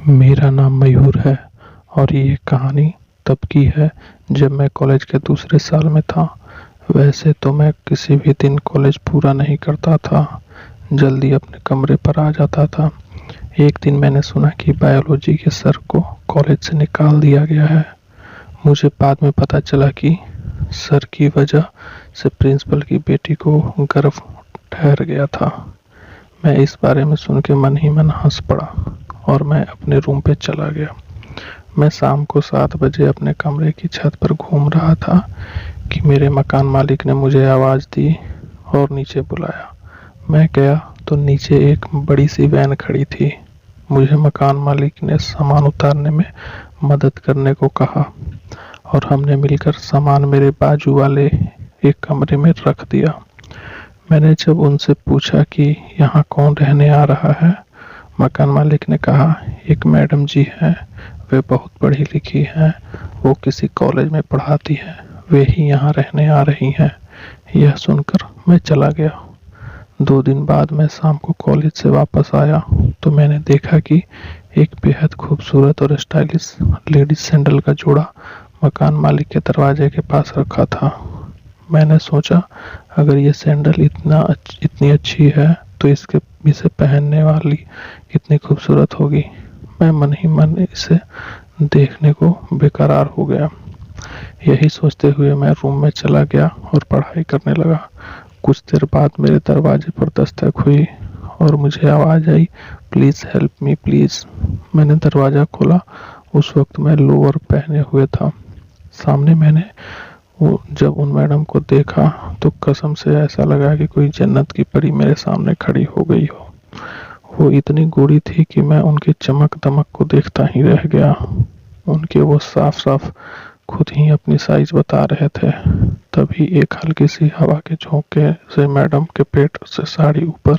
मेरा नाम मयूर है और ये कहानी तब की है जब मैं कॉलेज के दूसरे साल में था। वैसे तो मैं किसी भी दिन कॉलेज पूरा नहीं करता था, जल्दी अपने कमरे पर आ जाता था। एक दिन मैंने सुना कि बायोलॉजी के सर को कॉलेज से निकाल दिया गया है। मुझे बाद में पता चला कि सर की वजह से प्रिंसिपल की बेटी को गर्भ ठहर गया था। मैं इस बारे में सुन के मन ही मन हंस पड़ा और मैं अपने रूम पे चला गया। मैं शाम को 7 बजे अपने कमरे की छत पर घूम रहा था कि मेरे मकान मालिक ने मुझे आवाज़ दी और नीचे बुलाया। मैं गया तो नीचे एक बड़ी सी वैन खड़ी थी। मुझे मकान मालिक ने सामान उतारने में मदद करने को कहा और हमने मिलकर सामान मेरे बाजू वाले एक कमरे में रख दिया। मैंने जब उनसे पूछा कि यहाँ कौन रहने आ रहा है, मकान मालिक ने कहा एक मैडम जी हैं, वे बहुत पढ़ी लिखी हैं, वो किसी कॉलेज में पढ़ाती हैं, वे ही यहाँ रहने आ रही हैं। यह सुनकर मैं चला गया। 2 दिन बाद मैं शाम को कॉलेज से वापस आया तो मैंने देखा कि एक बेहद खूबसूरत और स्टाइलिश लेडीज सैंडल का जोड़ा मकान मालिक के दरवाजे के पास रखा था। मैंने सोचा अगर ये सैंडल इतनी अच्छी है तो इसे पहनने वाली कितनी खूबसूरत होगी। मैं मन ही मन इसे देखने को बेकरार हो गया। यही सोचते हुए मैं रूम में चला गया और पढ़ाई करने लगा। कुछ देर बाद मेरे दरवाजे पर दस्तक हुई और मुझे आवाज़ आई, प्लीज़ हेल्प मी प्लीज़। मैंने दरवाज़ा खोला। उस वक्त मैं लोअर पहने हुए था। सामने मैंने जब उन मैडम को देखा तो कसम से ऐसा लगा कि कोई जन्नत की परी मेरे सामने खड़ी हो गई हो। वो इतनी गोरी थी कि मैं उनकी चमक दमक को देखता ही रह गया। उनके वो साफ साफ खुद ही अपनी साइज बता रहे थे। तभी एक हल्की सी हवा के झोंके से मैडम के पेट से साड़ी ऊपर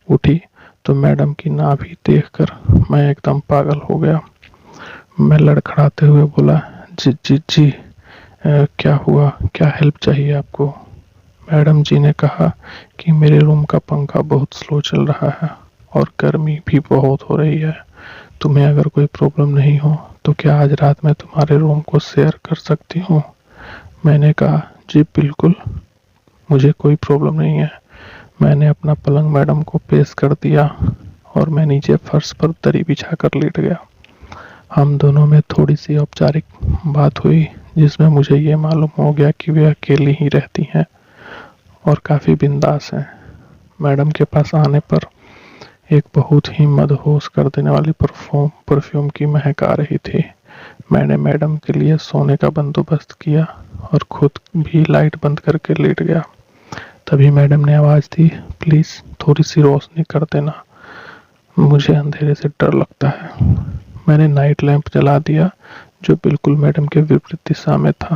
उठी तो मैडम की नाभि देखकर मैं एकदम पागल हो गया। मैं लड़खड़ाते हुए बोला, जी जी जी, क्या हुआ, क्या हेल्प चाहिए आपको? मैडम जी ने कहा कि मेरे रूम का पंखा बहुत स्लो चल रहा है और गर्मी भी बहुत हो रही है। तुम्हें अगर कोई प्रॉब्लम नहीं हो तो क्या आज रात मैं तुम्हारे रूम को शेयर कर सकती हूँ? मैंने कहा, जी बिल्कुल, मुझे कोई प्रॉब्लम नहीं है। मैंने अपना पलंग मैडम को पेश कर दिया और मैं नीचे फर्श पर दरी बिछाकर लेट गया। हम दोनों में थोड़ी सी औपचारिक बात हुई जिसमें मुझे ये मालूम हो गया कि वे अकेली ही रहती हैं और काफ़ी बिंदास हैं। मैडम के पास आने पर एक बहुत ही मदहोश कर देने वाली परफ्यूम की महक आ रही थी। मैंने मैडम के लिए सोने का बंदोबस्त किया और खुद भी लाइट बंद करके लेट गया। तभी मैडम ने आवाज़ दी, प्लीज़ थोड़ी सी रोशनी कर देना, मुझे अंधेरे से डर लगता है। मैंने नाइट लैंप जला दिया जो बिल्कुल मैडम के विपरीत दिशा में था।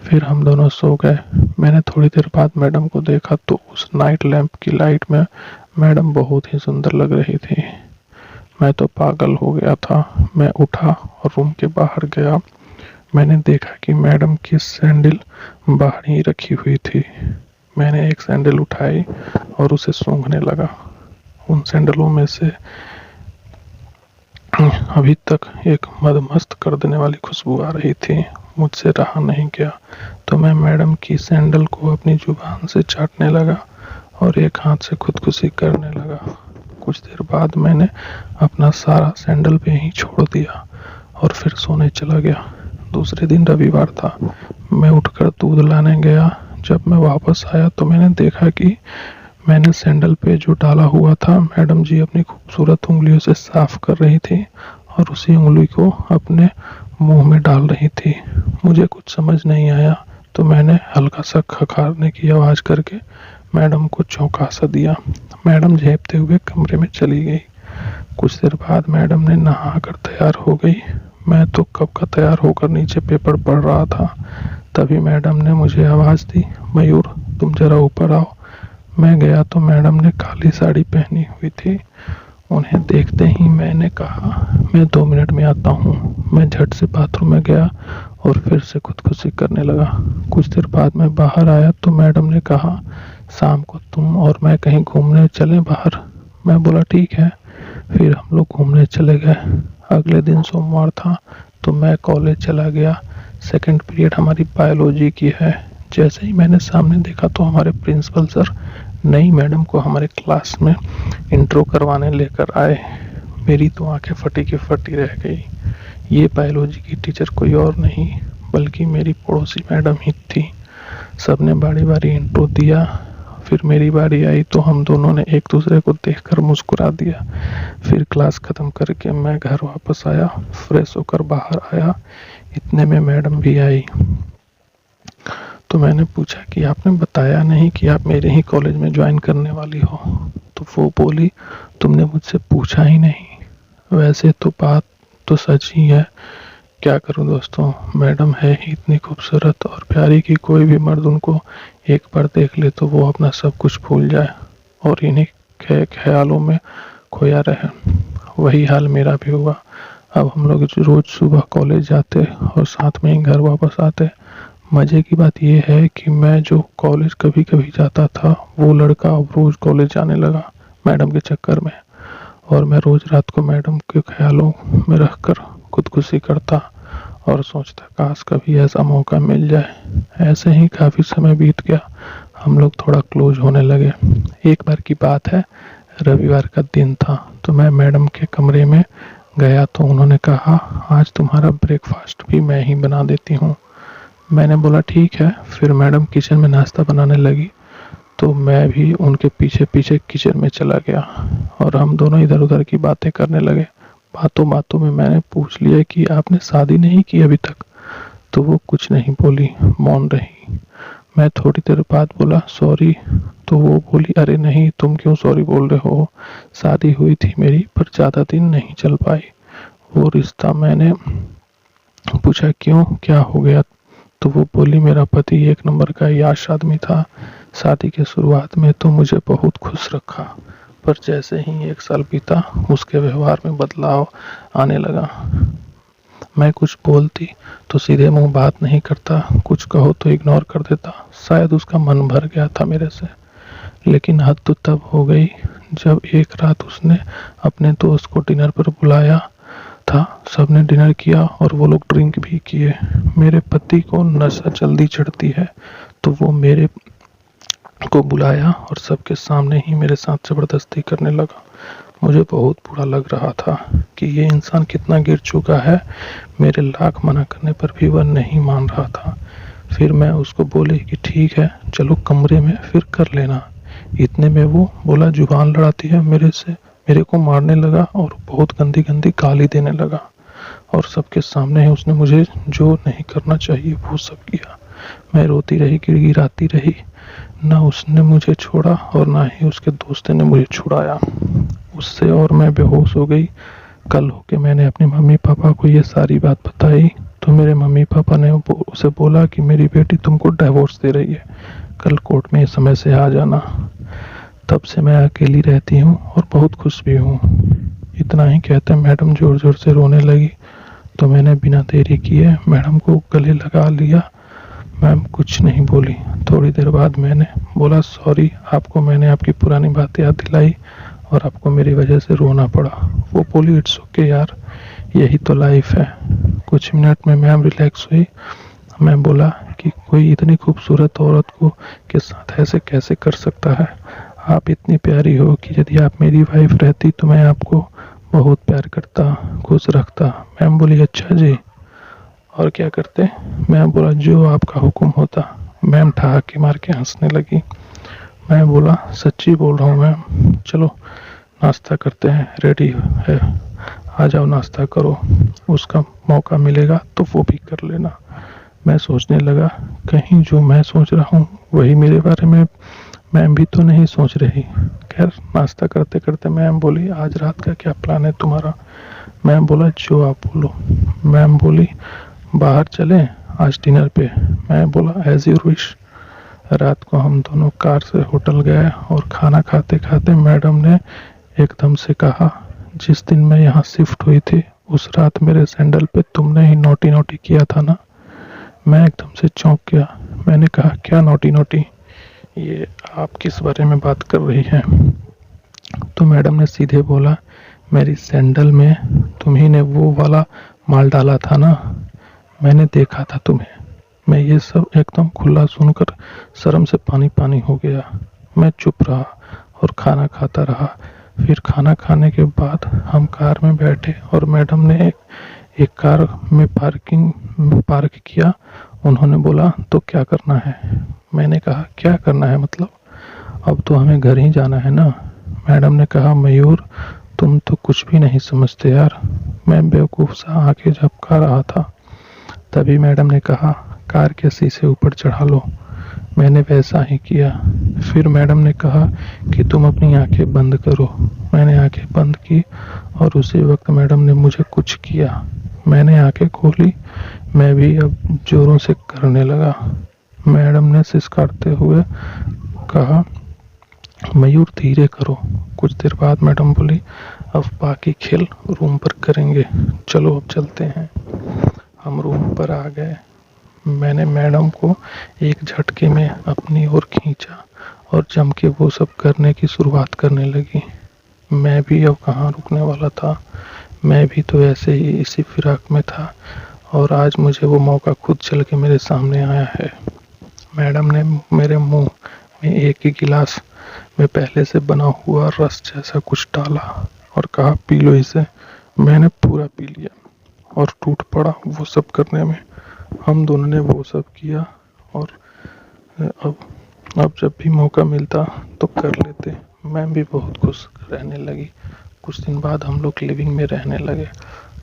फिर हम दोनों सो गए। मैंने थोड़ी देर बाद मैडम को देखा तो उस नाइट लैंप की लाइट में मैडम बहुत ही सुंदर लग रही थी। मैं तो पागल हो गया था। मैं उठा और रूम के बाहर गया। मैंने देखा कि मैडम की सैंडल बाहर ही रखी हुई थी। मैंने एक सैंडल उठाई और उसे सूंघने लगा। उन सैंडलों में से अभी तक एक मदमस्त कर देने वाली खुशबू आ रही थी। मुझसे रहा नहीं गया तो मैं मैडम की सैंडल को अपनी जुबान से चाटने लगा और एक हाथ से खुदकुशी करने लगा। कुछ देर बाद मैंने अपना सारा सैंडल पे ही छोड़ दिया और फिर सोने चला गया। दूसरे दिन रविवार था। मैं उठकर दूध लाने गया। जब मैं वापस आया तो मैंने देखा कि मैंने सैंडल पे जो डाला हुआ था मैडम जी अपनी खूबसूरत उंगलियों से साफ कर रही थी और उसी उंगली को अपने मुंह में डाल रही थी। मुझे कुछ समझ नहीं आया तो मैंने हल्का सा खखारने की आवाज़ करके मैडम को चौंका सा दिया। मैडम झेपते हुए कमरे में चली गई। कुछ देर बाद मैडम ने नहाकर तैयार हो गई। मैं तो कब का तैयार होकर नीचे पेपर पढ़ रहा था। तभी मैडम ने मुझे आवाज़ दी, मयूर तुम जरा ऊपर आओ। मैं गया तो मैडम ने काली साड़ी पहनी हुई थी। उन्हें देखते ही मैंने कहा, मैं 2 मिनट में आता हूँ। मैं झट से बाथरूम में गया और फिर से खुदकुशी करने लगा। कुछ देर बाद मैं बाहर आया तो मैडम ने कहा, शाम को तुम और मैं कहीं घूमने चलें बाहर। मैं बोला ठीक है। फिर हम लोग घूमने चले गए। अगले दिन सोमवार था तो मैं कॉलेज चला गया। सेकंड पीरियड हमारी बायोलॉजी की है। जैसे ही मैंने सामने देखा तो हमारे प्रिंसिपल सर नई मैडम को हमारे क्लास में इंट्रो करवाने लेकर आए। मेरी तो आंखें फटी की फटी रह गई। ये बायोलॉजी की टीचर कोई और नहीं बल्कि मेरी पड़ोसी मैडम ही थी। सबने बारी बारी इंट्रो दिया। फिर मेरी बारी आई तो हम दोनों ने एक दूसरे को देखकर मुस्कुरा दिया। फिर क्लास खत्म करके मैं घर वापस आया, फ्रेश होकर बाहर आया। इतने में मैडम भी आई। तो मैंने पूछा कि आपने बताया नहीं कि आप मेरे ही कॉलेज में ज्वाइन करने वाली हो। तो वो बोली, तुमने मुझसे पूछा ही नहीं। वैसे तो बात तो सच ही है। क्या करूं दोस्तों, मैडम है ही इतनी खूबसूरत और प्यारी कि कोई भी मर्द उनको एक बार देख ले तो वो अपना सब कुछ भूल जाए और इन्हीं ख्यालों में खोया रहे। वही हाल मेरा भी हुआ। अब हम लोग रोज सुबह कॉलेज जाते और साथ में ही घर वापस आते। मजे की बात यह है कि मैं जो कॉलेज कभी कभी जाता था वो लड़का अब रोज कॉलेज जाने लगा मैडम के चक्कर में। और मैं रोज रात को मैडम के ख्यालों में रहकर खुदकुशी करता और सोचता काश कभी ऐसा मौका मिल जाए। ऐसे ही काफी समय बीत गया। हम लोग थोड़ा क्लोज होने लगे। एक बार की बात है, रविवार का दिन था तो मैं मैडम के कमरे में गया तो उन्होंने कहा, आज तुम्हारा ब्रेकफास्ट भी मैं ही बना देती हूँ। मैंने बोला ठीक है। फिर मैडम किचन में नाश्ता बनाने लगी तो मैं भी उनके पीछे पीछे किचन में चला गया और हम दोनों इधर उधर की बातें करने लगे। बातों बातों में मैंने पूछ लिया कि आपने शादी नहीं की अभी तक। तो वो कुछ नहीं बोली, मौन रही। मैं थोड़ी देर बाद बोला सॉरी। तो वो बोली, अरे नहीं, तुम क्यों सॉरी बोल रहे हो, शादी हुई थी मेरी पर ज़्यादा दिन नहीं चल पाई वो रिश्ता। मैंने पूछा क्यों, क्या हो गया। तो वो बोली, मेरा पति एक नंबर का याश आदमी था। शादी के शुरुआत में तो मुझे बहुत खुश रखा पर जैसे ही एक साल बीता उसके व्यवहार में बदलाव आने लगा। मैं कुछ बोलती तो सीधे मुंह बात नहीं करता, कुछ कहो तो इग्नोर कर देता। शायद उसका मन भर गया था मेरे से। लेकिन हद तो तब हो गई जब एक रात उसने अपने दोस्त को डिनर पर बुलाया था। सबने डिनर किया और वो लोग ड्रिंक भी किए। मेरे पति को नशा जल्दी चढ़ती है तो वो मेरे को बुलाया और सबके सामने ही मेरे साथ जबरदस्ती करने लगा। मुझे बहुत बुरा लग रहा था कि ये इंसान कितना गिर चुका है। मेरे लाख मना करने पर भी वह नहीं मान रहा था। फिर मैं उसको बोली कि ठीक है चलो कमरे में फिर कर लेना। इतने में वो बोला, जुबान लड़ाती है मेरे से। मेरे को मारने लगा और बहुत गंदी गंदी गाली देने लगा और सबके सामने उसने मुझे जो नहीं करना चाहिए वो सब किया। मैं रोती रही, गिड़गिड़ाती रही। ना उसने मुझे छोड़ा और ना ही उसके दोस्त ने मुझे छुड़ाया। उससे और मैं बेहोश हो गई। कल होके मैंने अपने मम्मी पापा को ये सारी बात बताई तो मेरे मम्मी पापा ने उसे बोला कि मेरी बेटी तुमको डिवोर्स दे रही है, कल कोर्ट में समय से आ जाना। तब से मैं अकेली रहती हूँ और बहुत खुश भी हूँ। इतना ही कहते मैडम जोर जोर से रोने लगी तो मैंने बिना देरी किए मैडम को गले लगा लिया। मैम कुछ नहीं बोली। थोड़ी देर बाद मैंने बोला, सॉरी, आपको मैंने आपकी पुरानी बात याद दिलाई और आपको मेरी वजह से रोना पड़ा। वो बोली, इट्स ओके यार, यही तो लाइफ है। कुछ मिनट में मैम रिलैक्स हुई। मैं बोला कि कोई इतनी खूबसूरत औरत को के साथ ऐसे कैसे कर सकता है। आप इतनी प्यारी हो कि यदि आप मेरी वाइफ रहती तो मैं आपको बहुत प्यार करता, खुश रखता। मैम बोली, अच्छा जी, और क्या करते। मैं बोला, जो आपका हुक्म होता। मैम ठहाके मार के हंसने लगी। मैं बोला, सच्ची बोल रहा हूँ मैम, चलो नाश्ता करते हैं, रेडी है, आ जाओ नाश्ता करो। उसका मौका मिलेगा तो वो भी कर लेना। मैं सोचने लगा कहीं जो मैं सोच रहा हूँ वही मेरे बारे में मैम भी तो नहीं सोच रही। खैर नाश्ता करते करते मैम बोली, आज रात का क्या प्लान है तुम्हारा। मैम बोला, जो आप बोलो। मैम बोली, बाहर चलें आज डिनर पे। मैं बोला, एज यूर विश। रात को हम दोनों कार से होटल गए और खाना खाते खाते मैडम ने एकदम से कहा, जिस दिन मैं यहाँ शिफ्ट हुई थी उस रात मेरे सैंडल पे तुमने ही नोटी नोटी किया था ना। मैं एकदम से चौंक गया। मैंने कहा, क्या नोटी नोटी, ये आप किस बारे में बात कर रही हैं। तो मैडम ने सीधे बोला, मेरी सैंडल में तुम्ही ने वो वाला माल डाला था ना, मैंने देखा था तुम्हें। मैं ये सब एकदम खुला सुनकर शर्म से पानी पानी हो गया। मैं चुप रहा और खाना खाता रहा। फिर खाना खाने के बाद हम कार में बैठे और मैडम ने एक कार में पार्क किया। उन्होंने बोला, तो क्या करना है? मैंने कहा, क्या करना है मतलब? अब तो हमें घर ही जाना है ना। मैडम ने कहा, मयूर तुम तो कुछ भी नहीं समझते यार। मैं बेवकूफ़ सा आंखें झपका रहा था। तभी मैडम ने कहा, कार के शीशे ऊपर चढ़ा लो। मैंने वैसा ही किया। फिर मैडम ने कहा कि तुम अपनी आंखें बंद करो। मैंने आंखें बंद की और उसी वक्त मैडम ने मुझे कुछ किया। मैंने आंखें खोली। मैं भी अब जोरों से करने लगा। मैडम ने सिसकारते हुए कहा, मयूर धीरे करो। कुछ देर बाद मैडम बोली, अब बाकी खेल रूम पर करेंगे, चलो अब चलते हैं। हम रूम पर आ गए। मैंने मैडम को एक झटके में अपनी ओर खींचा और जम के वो सब करने की शुरुआत करने लगी। मैं भी अब कहाँ रुकने वाला था। मैं भी तो ऐसे ही इसी फिराक में था और आज मुझे वो मौका खुद चल के मेरे सामने आया है। मैडम ने मेरे मुंह में एक ही गिलास में पहले से बना हुआ रस जैसा कुछ डाला और कहा, पी लो इसे। मैंने पूरा पी लिया और टूट पड़ा वो सब करने में। हम दोनों ने वो सब किया और अब जब भी मौका मिलता तो कर लेते। मैं भी बहुत खुश रहने लगी। कुछ दिन बाद हम लोग लिविंग में रहने लगे।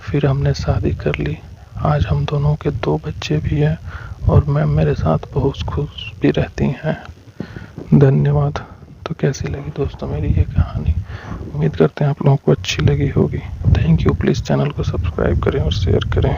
फिर हमने शादी कर ली। आज हम दोनों के 2 बच्चे भी हैं और मैम मेरे साथ बहुत खुश भी रहती हैं। धन्यवाद। तो कैसी लगी दोस्तों मेरी ये कहानी? उम्मीद करते हैं आप लोगों को अच्छी लगी होगी। Thank you. प्लीज़ चैनल को सब्सक्राइब करें और शेयर करें।